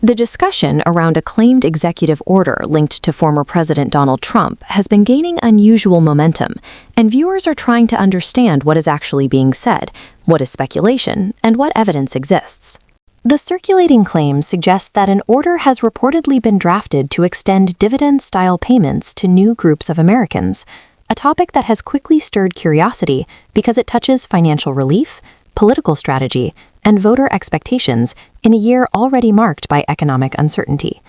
The discussion around a claimed executive order linked to former President Donald Trump has been gaining unusual momentum, and viewers are trying to understand what is actually being said, what is speculation, and what evidence exists. The circulating claim suggests that an order has reportedly been drafted to extend dividend-style payments to new groups of Americans, a topic that has quickly stirred curiosity because it touches financial relief, political strategy, and voter expectations in a year already marked by economic uncertainty.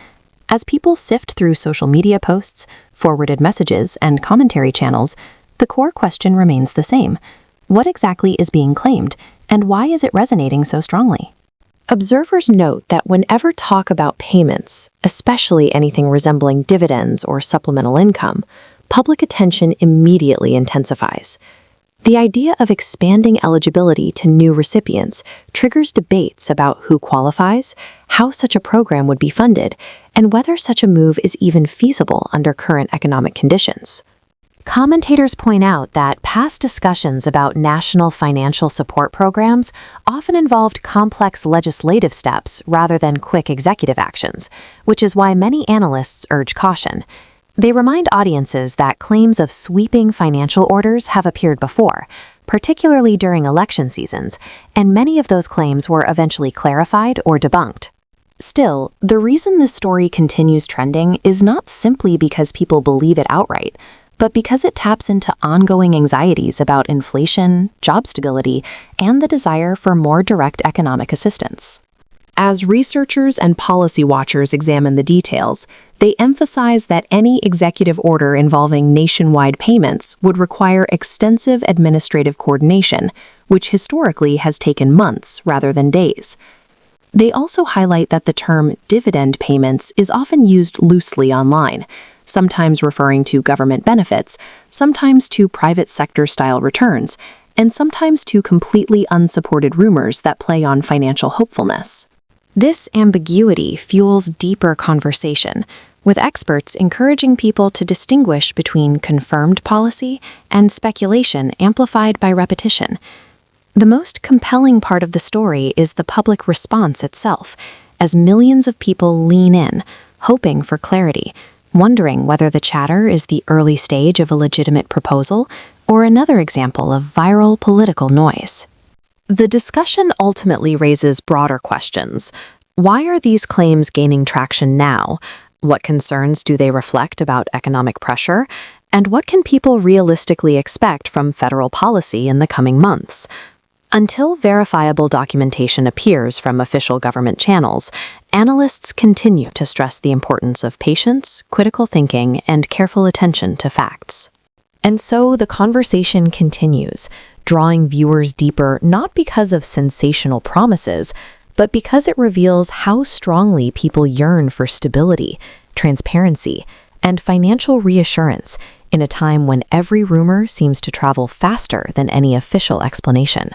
As people sift through social media posts, forwarded messages, and commentary channels, the core question remains the same. What exactly is being claimed, and why is it resonating so strongly? Observers note that whenever talk about payments, especially anything resembling dividends or supplemental income, public attention immediately intensifies. The idea of expanding eligibility to new recipients triggers debates about who qualifies, how such a program would be funded, and whether such a move is even feasible under current economic conditions. Commentators point out that past discussions about national financial support programs often involved complex legislative steps rather than quick executive actions, which is why many analysts urge caution. They remind audiences that claims of sweeping financial orders have appeared before, particularly during election seasons, and many of those claims were eventually clarified or debunked. Still, the reason this story continues trending is not simply because people believe it outright, but because it taps into ongoing anxieties about inflation, job stability, and the desire for more direct economic assistance. As researchers and policy watchers examine the details, they emphasize that any executive order involving nationwide payments would require extensive administrative coordination, which historically has taken months rather than days. They also highlight that the term dividend payments is often used loosely online, sometimes referring to government benefits, sometimes to private sector-style returns, and sometimes to completely unsupported rumors that play on financial hopefulness. This ambiguity fuels deeper conversation, with experts encouraging people to distinguish between confirmed policy and speculation amplified by repetition. The most compelling part of the story is the public response itself, as millions of people lean in, hoping for clarity, wondering whether the chatter is the early stage of a legitimate proposal or another example of viral political noise. The discussion ultimately raises broader questions. Why are these claims gaining traction now? What concerns do they reflect about economic pressure? And what can people realistically expect from federal policy in the coming months? Until verifiable documentation appears from official government channels, analysts continue to stress the importance of patience, critical thinking, and careful attention to facts. And so the conversation continues, drawing viewers deeper not because of sensational promises, but because it reveals how strongly people yearn for stability, transparency, and financial reassurance in a time when every rumor seems to travel faster than any official explanation.